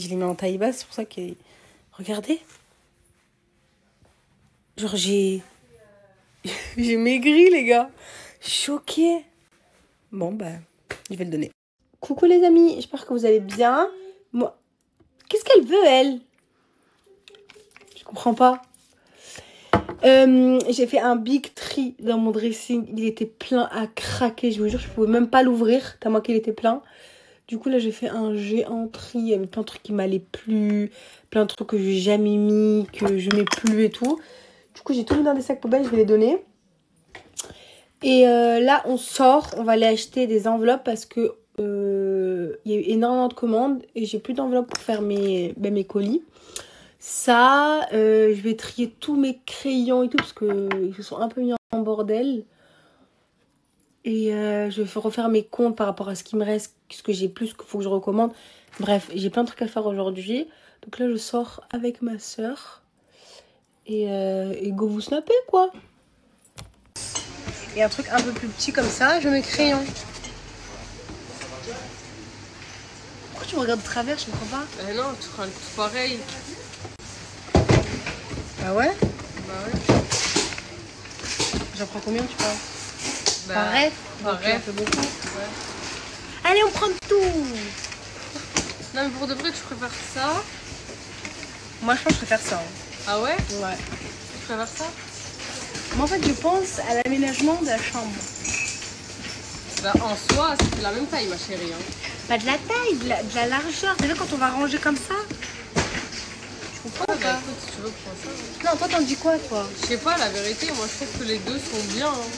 je l'ai mis en taille basse, c'est pour ça que... Regardez. Genre, j'ai maigri, les gars. Choquée. Bon, bah, je vais le donner. Coucou les amis, j'espère que vous allez bien. Moi, qu'est-ce qu'elle veut, elle? Je comprends pas. J'ai fait un big tri dans mon dressing. Il était plein à craquer, je vous jure, je pouvais même pas l'ouvrir tellement qu'il était plein. Du coup, là, j'ai fait un géant tri. Il y avait plein de trucs qui m'allaient plus, plein de trucs que j'ai jamais mis, que je mets plus et tout. Du coup, j'ai tout mis dans des sacs poubelles, je vais les donner. Et là, on sort, on va aller acheter des enveloppes parce que il y a eu énormément de commandes et j'ai plus d'enveloppes pour faire mes colis. Ça, je vais trier tous mes crayons et tout parce qu'ils se sont un peu mis en bordel. Et je vais refaire mes comptes par rapport à ce qui me reste, ce que j'ai plus, qu'il faut que je recommande. Bref, j'ai plein de trucs à faire aujourd'hui. Donc là, je sors avec ma soeur. Et go vous snapper, quoi. Et un truc un peu plus petit comme ça, je mets crayon. Pourquoi tu me regardes de travers, je comprends pas. Non, tu feras tout pareil. Ah ouais? Bah ouais. J'en prends combien, tu penses? Bah, Pareil. pareil. Ça fait beaucoup. Ouais. Allez, on prend tout. Non, mais pour de vrai, tu préfères ça? Moi, je pense que je préfère ça. Hein. Ah ouais? Ouais. Tu préfères ça? Moi, en fait, je pense à l'aménagement de la chambre. Bah, en soi, c'est la même taille, ma chérie. Hein. Pas de la taille, de la largeur. T'as vu quand on va ranger comme ça? Je comprends Bah, pas. écoute, si tu veux, prends ça. Hein. Non, toi, t'en dis quoi, toi? Je sais pas, la vérité, moi, je trouve que les deux sont bien. Hein.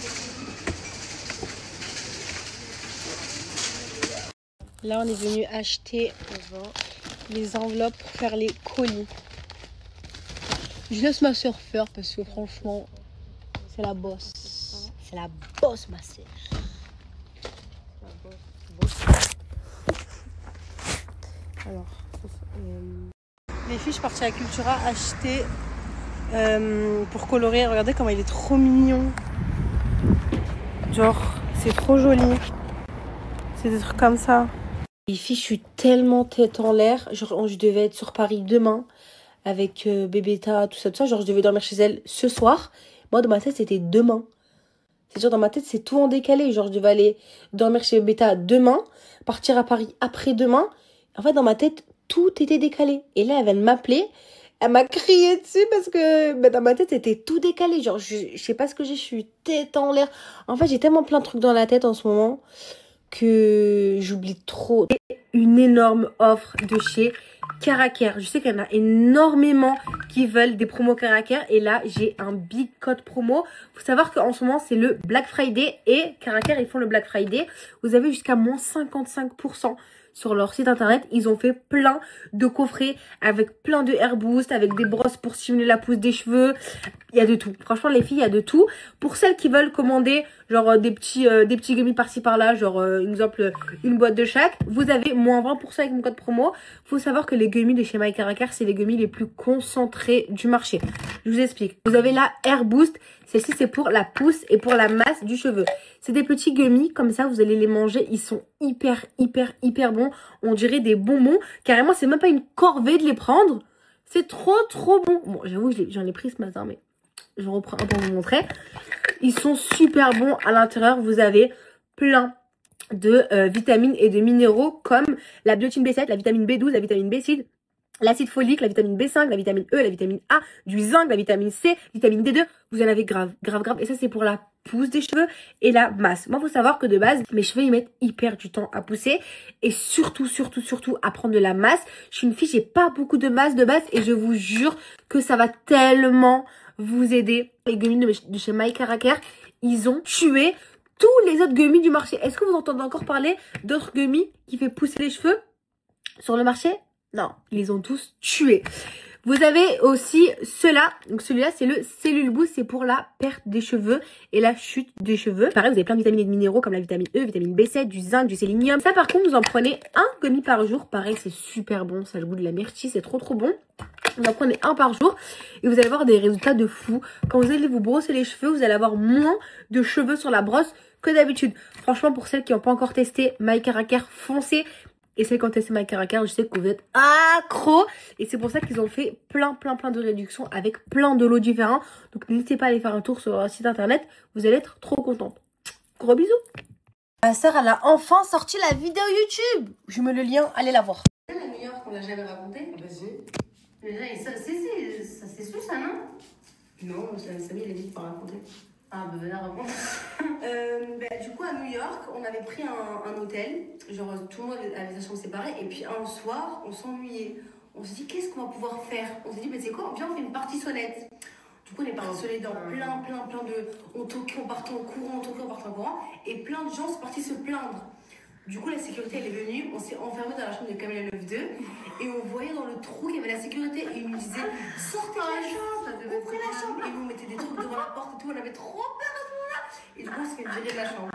Là, on est venu acheter les enveloppes pour faire les colis. Je laisse ma soeur faire parce que franchement, c'est la bosse. C'est la bosse, ma soeur. Alors, les filles, je suis partie à Cultura acheter pour colorer. Regardez comment il est trop mignon. Genre, c'est trop joli. C'est des trucs comme ça. Les filles, je suis tellement tête en l'air. Genre, je devais être sur Paris demain avec Bébéta, tout ça. Genre, je devais dormir chez elle ce soir. Moi, dans ma tête, c'était demain. C'est genre, dans ma tête, c'est tout en décalé. Genre, je devais aller dormir chez Bébéta demain, partir à Paris après-demain. En fait, dans ma tête, tout était décalé. Et là, elle vient de m'appeler. Elle m'a crié dessus parce que dans ma tête, c'était tout décalé. Genre, je sais pas ce que j'ai. Je suis tête en l'air. En fait, j'ai tellement plein de trucs dans la tête en ce moment que j'oublie trop. Une énorme offre de chez Caraker. Je sais qu'il y en a énormément qui veulent des promos Caraker. Et là, j'ai un big code promo. Faut savoir qu'en ce moment, c'est le Black Friday. Et Caraker, ils font le Black Friday. Vous avez jusqu'à moins 55% sur leur site internet. Ils ont fait plein de coffrets avec plein de hair boost, avec des brosses pour stimuler la pousse des cheveux. Il y a de tout. Franchement, les filles, il y a de tout. Pour celles qui veulent commander genre des petits gummies par-ci par-là, genre exemple une boîte de chaque, vous avez moins 20% avec mon code promo. Faut savoir que les gummies de chez My Caracar, c'est les gummies les plus concentrés du marché. Je vous explique. Vous avez la Hair Boost. Celle-ci, c'est pour la pousse et pour la masse du cheveu. C'est des petits gummies, comme ça, vous allez les manger. Ils sont hyper bons. On dirait des bonbons. Carrément, c'est même pas une corvée de les prendre. C'est trop bon. Bon, j'avoue, j'en ai pris ce matin, mais je reprends un pour vous montrer. Ils sont super bons. À l'intérieur, vous avez plein de vitamines et de minéraux comme la biotine B7, la vitamine B12, la vitamine B6, l'acide folique, la vitamine B5, la vitamine E, la vitamine A, du zinc, la vitamine C, vitamine D2. Vous en avez grave. Et ça, c'est pour la pousse des cheveux et la masse. Moi, faut savoir que de base, mes cheveux, ils mettent hyper du temps à pousser. Et surtout, à prendre de la masse. Je suis une fille, j'ai pas beaucoup de masse de base. Et je vous jure que ça va tellement vous aider. Les gummies de chez My Caracar, ils ont tué tous les autres gummies du marché. Est-ce que vous entendez encore parler d'autres gummies qui fait pousser les cheveux sur le marché? Non, ils les ont tous tués. Vous avez aussi cela. Donc celui-là, c'est le Cellule Boost. C'est pour la perte des cheveux et la chute des cheveux. Pareil, vous avez plein de vitamines et de minéraux comme la vitamine E, vitamine B7, du zinc, du sélénium. Ça, par contre, vous en prenez un gummy par jour. Pareil, c'est super bon. Ça a le goût de la myrtille. C'est trop bon. Vous en prenez un par jour et vous allez avoir des résultats de fou. Quand vous allez vous brosser les cheveux, vous allez avoir moins de cheveux sur la brosse que d'habitude. Franchement, pour celles qui n'ont pas encore testé My Caracar, foncez. Et c'est quand c'est ma caracar, je sais que vous êtes accro. Et c'est pour ça qu'ils ont fait plein de réductions avec plein de lots différents. Donc n'hésitez pas à aller faire un tour sur leur site internet. Vous allez être trop contente. Gros bisous. Ma soeur, elle a enfin sorti la vidéo YouTube. Je mets le lien, allez la voir. À New York, on l'a jamais raconté. Vas-y. Mais ça, c'est sûr, ça, non? Non, Samy, il a dit de pas raconter. Ah, bah, venez raconter. Du coup, à New York, on avait pris un hôtel. Genre, tout le monde avait sa chambre séparée. Et puis, un soir, on s'ennuyait. On s'est dit, qu'est-ce qu'on va pouvoir faire? On s'est dit, mais c'est quoi? Viens, on fait une partie sonnette. Du coup, on est parti sonner dans plein de... On toquait, on partait en courant, on toquait, on partait en courant. Et plein de gens sont partis se plaindre. Du coup, la sécurité, elle est venue. On s'est enfermé dans la chambre de Camilla 9-2. Et on voyait dans le trou qu'il y avait la sécurité. Et ils nous disaient, sortez de la chambre, ouvrez la chambre. Et nous, on mettait des trucs devant la porte et tout. On avait trop peur à ce moment-là. Et du coup, on s'est fait virer de la chambre.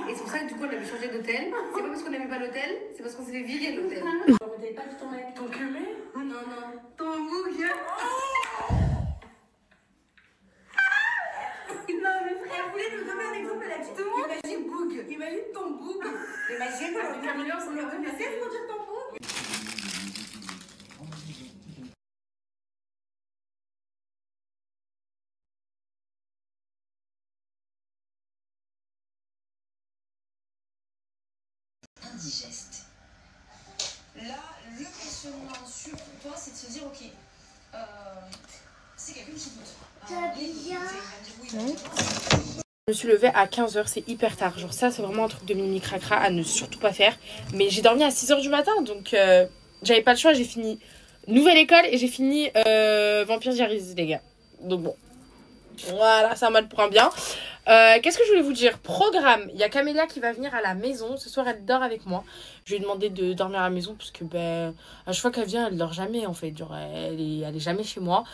Et c'est pour ça que du coup, on avait changé d'hôtel. C'est pas parce qu'on n'aimait pas l'hôtel, c'est parce qu'on s'est fait virer de l'hôtel. Genre, on t'avait pas dit ton mec. Ton cumé? Non. Ton bouc. Non, mais frère, elle voulait nous donner un exemple, elle a dit tout le monde. Imagine Boug. Imagine ton Boug. Imagine Camilla, on lui a dit, c'est pour dire ton Boug. Indigeste. Là, le questionnement sûr pour toi, c'est de se dire, ok, c'est quelqu'un qui doute. Je me suis levée à 15h, c'est hyper tard. Genre ça, c'est vraiment un truc de mimi cracra à ne surtout pas faire. Mais j'ai dormi à 6h du matin, donc j'avais pas le choix. J'ai fini nouvelle école et j'ai fini Vampire Diaries, les gars. Donc bon, voilà, ça mal pour un bien. Qu'est-ce que je voulais vous dire? Programme, il y a Camélia qui va venir à la maison. Ce soir, elle dort avec moi. Je lui ai demandé de dormir à la maison parce que à chaque fois qu'elle vient, elle dort jamais en fait. Genre, elle est jamais chez moi.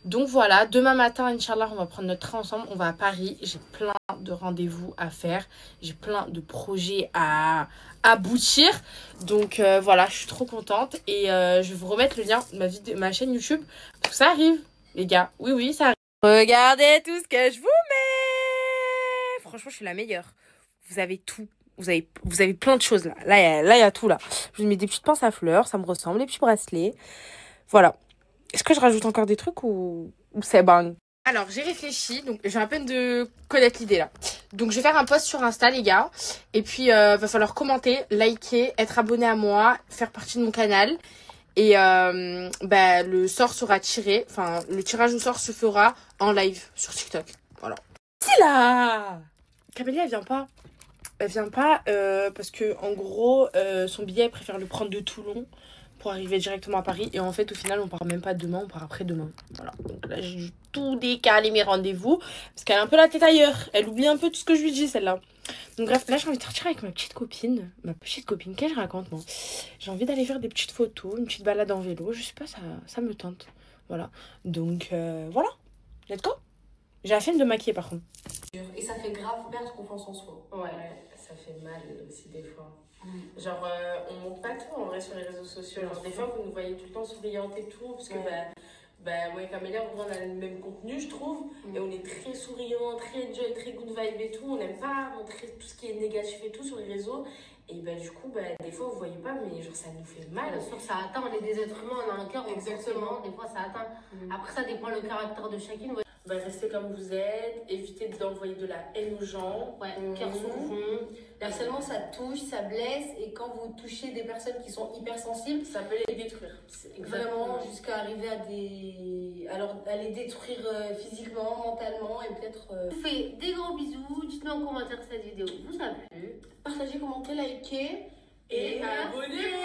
Donc voilà, demain matin, Inch'Allah, on va prendre notre train ensemble. On va à Paris. J'ai plein de rendez-vous à faire. J'ai plein de projets à aboutir. Donc voilà, je suis trop contente. Et je vais vous remettre le lien de ma chaîne YouTube. Parce que ça arrive, les gars. Oui, ça arrive. Regardez tout ce que je vous mets. Franchement, je suis la meilleure. Vous avez tout. Vous avez plein de choses là. Là, il y a tout là. Je vous mets des petites pinces à fleurs. Ça me ressemble. Les petits bracelets. Voilà. Est-ce que je rajoute encore des trucs ou c'est bang? Alors, j'ai réfléchi. Donc, j'ai à peine de connaître l'idée là. Donc, je vais faire un post sur Insta, les gars. Et puis, va falloir commenter, liker, être abonné à moi, faire partie de mon canal. Et le sort sera tiré. Enfin, le tirage au sort se fera en live sur TikTok. Voilà. C'est là. Camélia, elle vient pas. Elle vient pas parce que en gros, son billet, elle préfère le prendre de Toulon pour arriver directement à Paris. Et en fait, au final, on part même pas demain, on part après-demain. Voilà. Donc là, j'ai dû tout décaler mes rendez-vous parce qu'elle a un peu la tête ailleurs. Elle oublie un peu tout ce que je lui dis, celle-là. Donc bref, là, j'ai envie de sortir avec ma petite copine. Ma petite copine, qu'est-ce que je raconte, moi? J'ai envie d'aller faire des petites photos, une petite balade en vélo. Je sais pas, ça me tente. Voilà. Donc, voilà. Let's go. J'ai la flemme de maquiller, par contre. Et ça fait grave perdre confiance en soi. Ouais, ça fait mal aussi des fois. Genre, on montre pas tout en vrai sur les réseaux sociaux. Genre, des fois, vous nous voyez tout le temps souriante et tout, parce que moi et Camélia, on a le même contenu, je trouve. Et on est très souriant, très enjoy, très good vibe et tout. On n'aime pas montrer tout ce qui est négatif et tout sur les réseaux. Et du coup, des fois, vous voyez pas, mais genre, ça nous fait mal. Bien sûr, ça atteint, on est des êtres humains, on a un cœur. Exactement. Des fois, ça atteint. Après, ça dépend le caractère de chacune. Restez comme vous êtes, évitez d'envoyer de la haine aux gens. Ouais, cœur sur fond. Personnellement, ça touche, ça blesse. Et quand vous touchez des personnes qui sont hypersensibles, ça peut les détruire. Vraiment, jusqu'à arriver à les détruire physiquement, mentalement et peut-être. Je vous fais des gros bisous. Dites-nous en commentaire si cette vidéo vous a plu. Partagez, commentez, likez. Et abonnez-vous.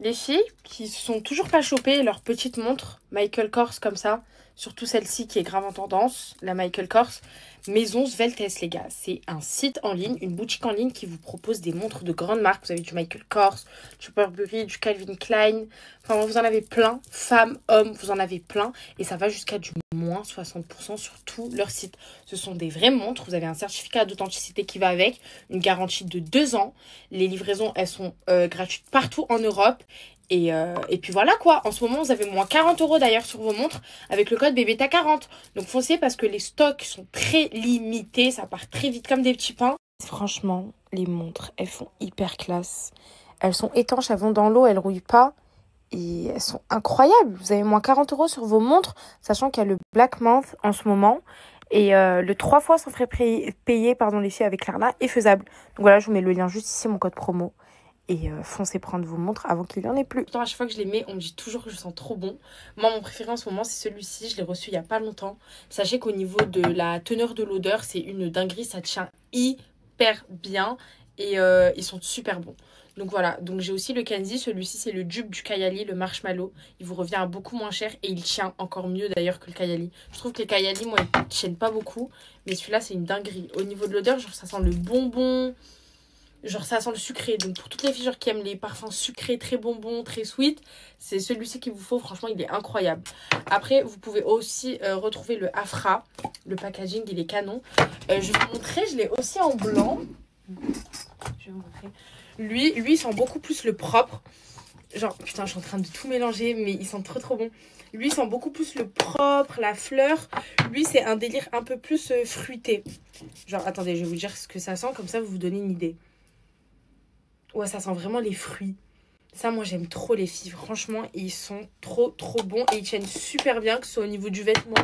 Les filles qui se sont toujours pas chopées leur petite montre Michael Kors comme ça, surtout celle-ci qui est grave en tendance, la Michael Kors, Maison Sveltes, les gars. C'est un site en ligne, une boutique en ligne qui vous propose des montres de grandes marques. Vous avez du Michael Kors, du Burberry, du Calvin Klein. Enfin, vous en avez plein. Femmes, hommes, vous en avez plein. Et ça va jusqu'à du moins 60% sur tout leur site. Ce sont des vraies montres. Vous avez un certificat d'authenticité qui va avec. Une garantie de 2 ans. Les livraisons, elles sont gratuites partout en Europe. Et puis voilà quoi, en ce moment vous avez moins 40 € d'ailleurs sur vos montres avec le code BBTA40. Donc foncez parce que les stocks sont très limités, ça part très vite comme des petits pains. Franchement, les montres, elles font hyper classe. Elles sont étanches, elles vont dans l'eau, elles rouillent pas. Et elles sont incroyables. Vous avez moins 40 € sur vos montres, sachant qu'il y a le Black Month en ce moment. Et le 3 fois sans frais payés, les filles, avec Klarna est faisable. Donc voilà, je vous mets le lien juste ici, mon code promo. Et foncez prendre vos montres avant qu'il n'y en ait plus. À chaque fois que je les mets, on me dit toujours que je sens trop bon. Moi, mon préféré en ce moment, c'est celui-ci. Je l'ai reçu il n'y a pas longtemps. Sachez qu'au niveau de la teneur de l'odeur, c'est une dinguerie. Ça tient hyper bien. Et ils sont super bons. Donc voilà, donc j'ai aussi le Kenzie, celui-ci c'est le dupe du Kayali, le marshmallow. Il vous revient à beaucoup moins cher et il tient encore mieux d'ailleurs que le Kayali. Je trouve que les Kayali, moi, ils tiennent pas beaucoup, mais celui-là c'est une dinguerie. Au niveau de l'odeur, genre ça sent le bonbon, genre ça sent le sucré. Donc pour toutes les filles genre, qui aiment les parfums sucrés, très bonbons, très sweet, c'est celui-ci qu'il vous faut, franchement il est incroyable. Après, vous pouvez aussi retrouver le Afra, le packaging il est canon. Je vais vous montrer, je l'ai aussi en blanc. Je vais vous montrer. Lui, il sent beaucoup plus le propre. Genre, putain, je suis en train de tout mélanger, mais il sent trop bon. Lui, il sent beaucoup plus le propre, la fleur. Lui, c'est un délire un peu plus fruité. Genre, attendez, je vais vous dire ce que ça sent, comme ça, vous vous donnez une idée. Ouais, ça sent vraiment les fruits. Ça, moi, j'aime trop les filles. Franchement, ils sont trop bons. Et ils tiennent super bien, que ce soit au niveau du vêtement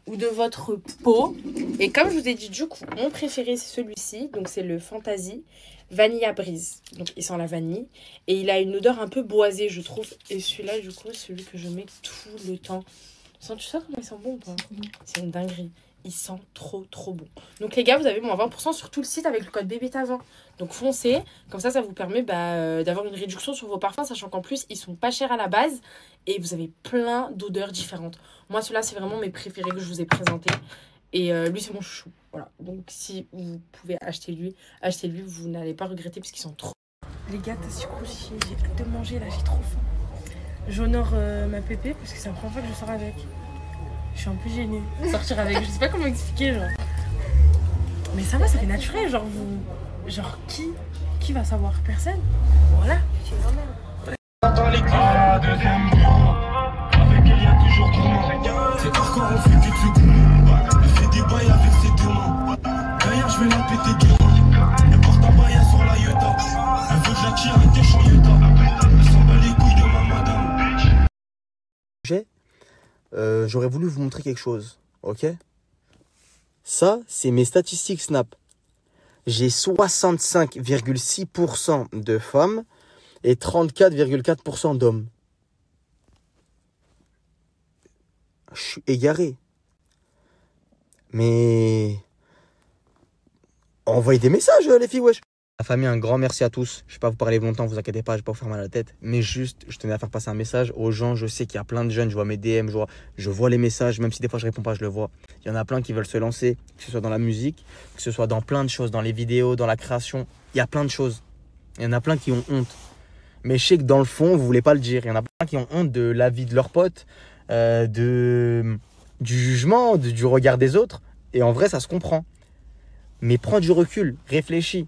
ou de votre peau. Et comme je vous ai dit, du coup, mon préféré, c'est celui-ci. Donc, c'est le Fantasy Vanilla Brise. Donc, il sent la vanille. Et il a une odeur un peu boisée, je trouve. Et celui-là, du coup, c'est celui que je mets tout le temps. Tu sais comment il sent bon ou pas? C'est une dinguerie. Il sent trop bon. Donc, les gars, vous avez moins 20% sur tout le site avec le code BBTA20. Donc, foncez. Comme ça vous permet d'avoir une réduction sur vos parfums, sachant qu'en plus, ils sont pas chers à la base. Et vous avez plein d'odeurs différentes. Moi, celui-là, c'est vraiment mes préférés que je vous ai présentés. Et lui, c'est mon chouchou. Voilà. Donc, si vous pouvez achetez-lui, vous n'allez pas regretter parce qu'ils sont trop. Les gars, t'as sucré, j'ai hâte de manger là, j'ai trop faim. J'honore ma pépé parce que c'est la première fois que je sors avec. Je suis un peu gênée de sortir avec. Je sais pas comment expliquer, genre. Mais ça va, ça fait naturel. Genre, qui va savoir? Personne. Voilà. C'est normal. Avec elle, y a toujours tournant. C'est parcours, on fait que de ce coup. Elle fait des bails avec ses deux mains. D'ailleurs, je vais la péter du main. Elle porte un bail sur la Yota. Elle veut que je la tire avec des champs Yota. Elle s'en bat les couilles de ma madame. J'aurais voulu vous montrer quelque chose, ok? Ça, c'est mes statistiques Snap. J'ai 65,6% de femmes et 34,4% d'hommes. Je suis égaré. Mais envoyez des messages, les filles, wesh. La famille, un grand merci à tous. Je ne vais pas vous parler longtemps, vous inquiétez pas, je ne vais pas vous faire mal à la tête. Mais juste, je tenais à faire passer un message aux gens. Je sais qu'il y a plein de jeunes, je vois mes DM, je vois les messages, même si des fois je ne réponds pas, je le vois. Il y en a plein qui veulent se lancer, que ce soit dans la musique, que ce soit dans plein de choses, dans les vidéos, dans la création. Il y a plein de choses. Il y en a plein qui ont honte. Mais je sais que dans le fond, vous ne voulez pas le dire. Il y en a plein qui ont honte de l'avis de leurs potes, du jugement, du regard des autres. Et en vrai, ça se comprend. Mais prends du recul, réfléchis.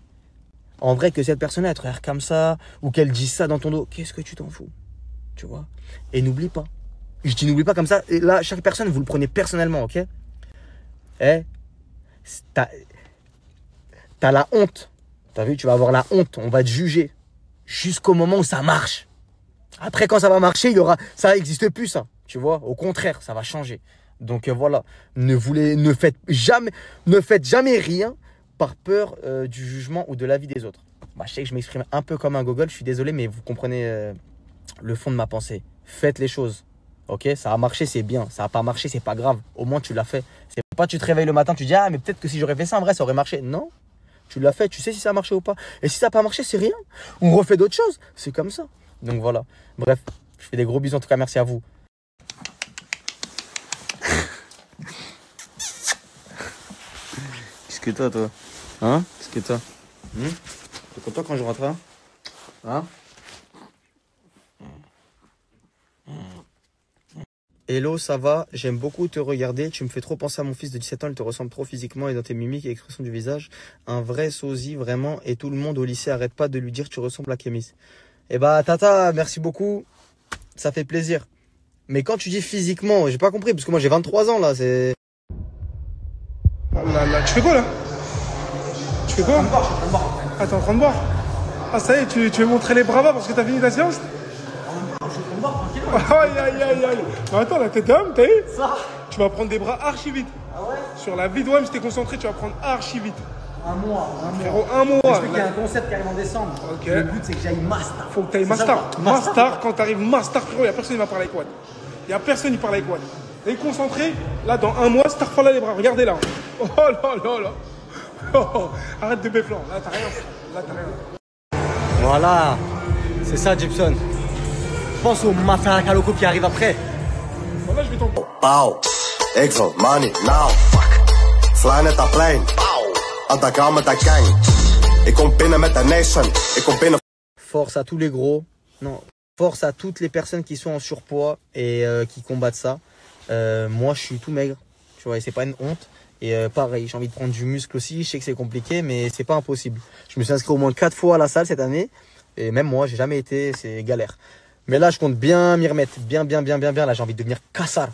En vrai, que cette personne elle te regarde comme ça, ou qu'elle dise ça dans ton dos, qu'est-ce que tu t'en fous? Tu vois? Et n'oublie pas. Je dis n'oublie pas comme ça. Et là, chaque personne, vous le prenez personnellement, ok? T'as la honte. T'as vu? Tu vas avoir la honte. On va te juger. Jusqu'au moment où ça marche. Après, quand ça va marcher, ça n'existe plus, ça. Tu vois? Au contraire, ça va changer. Donc voilà. Ne faites jamais rien par peur du jugement ou de l'avis des autres. Je sais que je m'exprime un peu comme un gogol, je suis désolé, mais vous comprenez le fond de ma pensée. Faites les choses, ok? Ça a marché, c'est bien. Ça n'a pas marché, c'est pas grave. Au moins, tu l'as fait. C'est pas tu te réveilles le matin, tu dis « Ah, mais peut-être que si j'aurais fait ça, en vrai, ça aurait marché. » Non, tu l'as fait, tu sais si ça a marché ou pas. Et si ça n'a pas marché, c'est rien. On refait d'autres choses. C'est comme ça. Donc voilà. Bref, je fais des gros bisous. En tout cas, merci à vous. Qu'est-ce que t'as, toi? Hein? Qu'est-ce que t'as? T'es content quand je rentre, hein? Hein? Hello, ça va? J'aime beaucoup te regarder. Tu me fais trop penser à mon fils de 17 ans. Il te ressemble trop physiquement et dans tes mimiques et expressions du visage. Un vrai sosie, vraiment. Et tout le monde au lycée arrête pas de lui dire que tu ressembles à Kémis. Eh bah, Tata, merci beaucoup. Ça fait plaisir. Mais quand tu dis physiquement, j'ai pas compris. Parce que moi, j'ai 23 ans, là. C'est... Tu fais quoi, là? Tu fais quoi? Ah, t'es en train de boire? Ah, ça y est, tu veux montrer les bravas parce que t'as fini ta séance? Aïe, aïe, aïe, aïe. Mais attends, la tête d'homme, t'as eu? Tu vas prendre des bras archi vite. Ah ouais? Sur la vie de WAM, si t'es concentré, tu vas prendre archi vite. Un mois. Frérot, un mois. Je sais qu'il y a un concept qui arrive en décembre. Ok. Le but, c'est que j'aille master. Faut que t'ailles master. Master, quand t'arrives master, frérot, y'a personne qui va parler avec Watt. Y'a personne qui parle avec Watt. Et concentré, là, dans un mois, Starfall les bras. Regardez là. Oh là là là. Oh, arrête de béflan. Là, t'as rien. Là, t'as rien. Voilà. C'est ça, Gibson. Pense au Mafia Loco qui arrive après. Bon, là, je vais t'en... Pauw, Exo, money, now. Fly net dat plein. Attaquant met dat gang. Ik kom binnen met de nation. Ik kom binnen. Force à tous les gros. Non, force à toutes les personnes qui sont en surpoids et qui combattent ça. Moi, je suis tout maigre. Tu vois, et c'est pas une honte. Et pareil, j'ai envie de prendre du muscle aussi. Je sais que c'est compliqué, mais c'est pas impossible. Je me suis inscrit au moins 4 fois à la salle cette année. Et même moi, j'ai jamais été. C'est galère. Mais là, je compte bien m'y remettre. Bien. Là, j'ai envie de devenir cassard.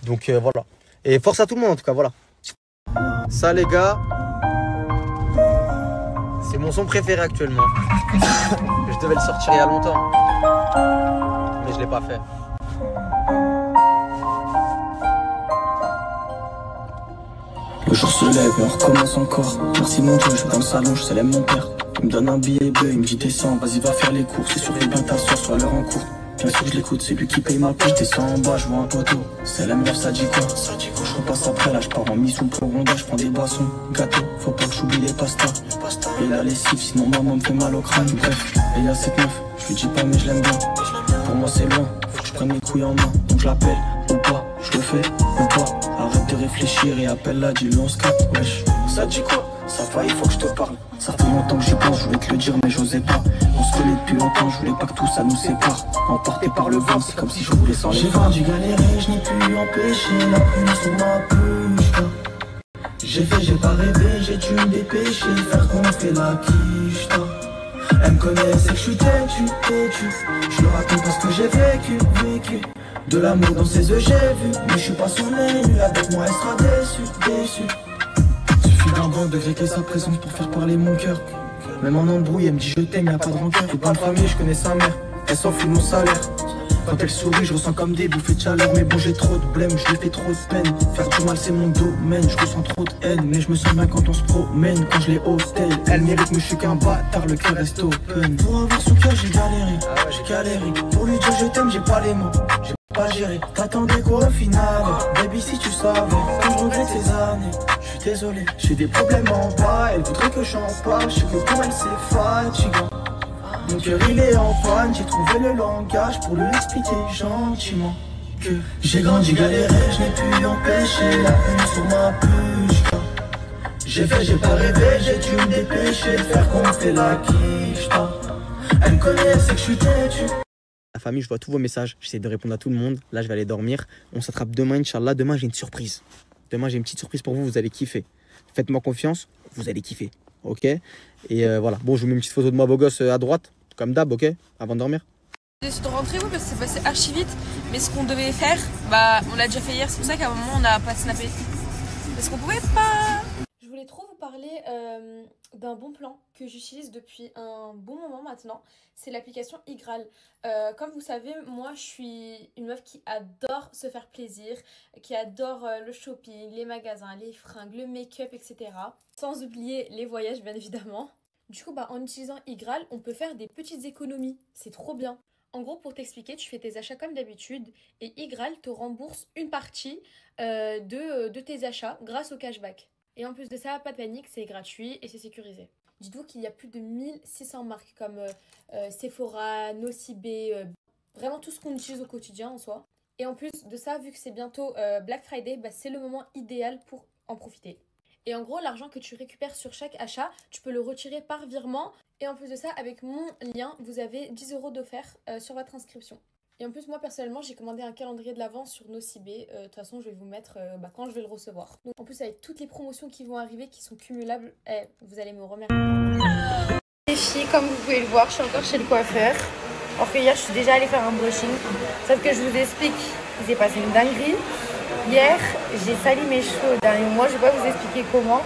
Donc voilà. Et force à tout le monde en tout cas, voilà. Ça les gars, c'est mon son préféré actuellement. Je devais le sortir il y a longtemps. Mais je l'ai pas fait. Le jour se lève et on recommence encore. Merci mon Dieu, je suis dans le salon, je célèbre mon père. Il me donne un billet bleu, il me dit descends, vas-y va faire les courses. C'est sûr et bien t'asseoir, soit l'heure en cours. Bien sûr je l'écoute, c'est lui qui paye ma poche. Je descends en bas, je vois un poteau. C'est la meuf, ça dit quoi? Je repasse après, là je pars en mission pour Ronda. Je prends des boissons, gâteaux, faut pas que j'oublie les pastas. Et la lessive, sinon maman me fait mal au crâne. Bref, et y'a cette meuf, je lui dis pas mais je l'aime bien. Pour moi c'est loin, faut que je prenne mes couilles en main. Donc je l'appelle, ou pas, je le fais, ou pas. Arrête de réfléchir et appelle-la, dis-le on se capte, wesh. Ça dit quoi? Ça va, il faut que je te parle. Ça fait longtemps que j'y pense, je voulais te le dire mais j'osais pas. On se connaît depuis longtemps, je voulais pas que tout ça nous sépare. Emporté par le vent, c'est comme si je voulais s'en aller. J'ai vendu galérer, je n'ai pu empêcher la pluie sur ma peluche. J'ai fait, j'ai pas rêvé, j'ai dû me dépêcher, faire qu'on fait la quiche. Elle me connaît, c'est que je suis têtu. Je le raconte parce que j'ai vécu. De l'amour dans ses yeux j'ai vu, mais je suis pas son élu. Avec moi elle sera déçue. Suffit d'un bon degré que sa présence pour faire parler mon cœur. Même en embrouille, elle me dit je t'aime, y'a pas de rancœur. Faut pas de famille, je connais sa mère, elle s'en fout de mon salaire. Quand elle sourit, je ressens comme des bouffées de chaleur. Mais bon, j'ai trop de blême, je lui fais trop de peine. Faire du mal, c'est mon domaine, je ressens trop de haine. Mais je me sens bien quand on se promène, quand je l'ai au tel. Elle mérite, mais je suis qu'un bâtard, le cœur reste open. Pour avoir son cœur, j'ai galéré. Pour lui dire je t'aime, j'ai pas les mots, j'ai pas géré. T'attendais quoi au final? Baby, si tu savais, quand je regrette ces années. Je suis désolé, j'ai des problèmes en bas. Elle voudrait que j'en parle, je sais que pour elle c'est fatigant. Mon cœur il est en panne, j'ai trouvé le langage pour lui expliquer gentiment que j'ai grandi galéré, je n'ai pu empêcher la pluie sur ma peluche. J'ai fait, j'ai pas rêvé, j'ai dû me dépêcher, faire qu'on fait la quiche. Elle me connaît, c'est que je suis têtu. La famille, je vois tous vos messages, j'essaie de répondre à tout le monde. Là, je vais aller dormir. On s'attrape demain, Inch'Allah. Demain, j'ai une surprise. Demain, j'ai une petite surprise pour vous, vous allez kiffer. Faites-moi confiance, vous allez kiffer. Ok? Et voilà. Bon, je vous mets une petite photo de moi beau gosse à droite. Comme d'hab, ok? Avant de dormir. J'ai décidé de rentrer, oui, parce que c'est passé archi vite. Mais ce qu'on devait faire, bah, on l'a déjà fait hier. C'est pour ça qu'à un moment, on n'a pas snappé. Parce qu'on pouvait pas. Je voulais trop vous parler d'un bon plan que j'utilise depuis un bon moment maintenant. C'est l'application Igral. Comme vous savez, moi, je suis une meuf qui adore se faire plaisir, qui adore le shopping, les magasins, les fringues, le make-up, etc. Sans oublier les voyages, bien évidemment. Du coup, en utilisant Igral, on peut faire des petites économies. C'est trop bien. En gros, pour t'expliquer, tu fais tes achats comme d'habitude et Igral te rembourse une partie de tes achats grâce au cashback. Et en plus de ça, pas de panique, c'est gratuit et c'est sécurisé. Dites-vous qu'il y a plus de 1600 marques comme Sephora, Nocibé, vraiment tout ce qu'on utilise au quotidien en soi. Et en plus de ça, vu que c'est bientôt Black Friday, c'est le moment idéal pour en profiter. Et en gros, l'argent que tu récupères sur chaque achat, tu peux le retirer par virement. Et en plus de ça, avec mon lien, vous avez 10 € d'offert sur votre inscription. Et en plus, moi, personnellement, j'ai commandé un calendrier de l'Avent sur Nocibé. De toute façon, je vais vous mettre quand je vais le recevoir. Donc, en plus, avec toutes les promotions qui vont arriver, qui sont cumulables, vous allez me remercier. Les filles, comme vous pouvez le voir, je suis encore chez le coiffeur. Alors que hier, je suis déjà allée faire un brushing. Sauf que je vous explique, il s'est passé une dinguerie. Hier, j'ai sali mes cheveux au dernier mois. Je vais pas vous expliquer comment.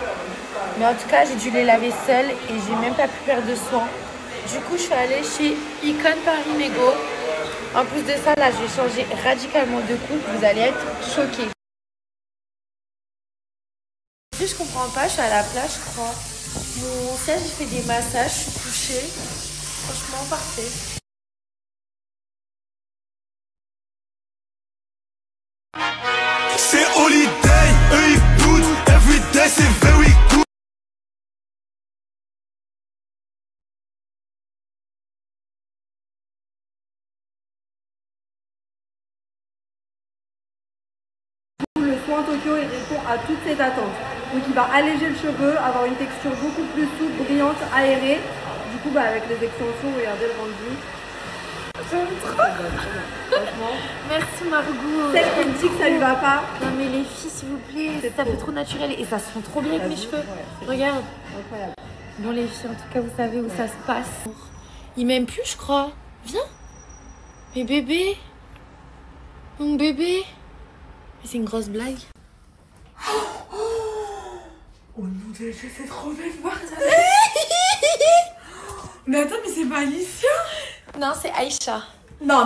Mais en tout cas, j'ai dû les laver seule et j'ai même pas pu faire de soin. Du coup, je suis allée chez Icon Paris Mégo. En plus de ça, là, je vais changer radicalement de coupe. Vous allez être choqués. Je comprends pas, je suis à la plage, je crois. Mon siège, il fait des massages, je suis couchée. Franchement, parfait. C'est holiday, eux ils boutent, everyday c'est very good. Le soin Tokyo il répond à toutes ces attentes. Donc il va alléger le cheveu, avoir une texture beaucoup plus souple, brillante, aérée. Du coup avec les extensions, regardez le rendu. J'aime trop. Franchement. Merci Margot. Celle qui me dit que ça lui va pas. Non mais les filles s'il vous plaît, ça fait trop naturel et ça se fond trop bien avec mes cheveux. Regarde. Incroyable. Bon les filles, en tout cas vous savez où ça se passe. Il m'aime plus je crois. Viens. Mais bébé. Mon bébé. Mais c'est une grosse blague. Oh mon dieu, c'est trop belle voir ça. Mais attends, mais c'est pas Alicia? Non, c'est Aïcha. Non.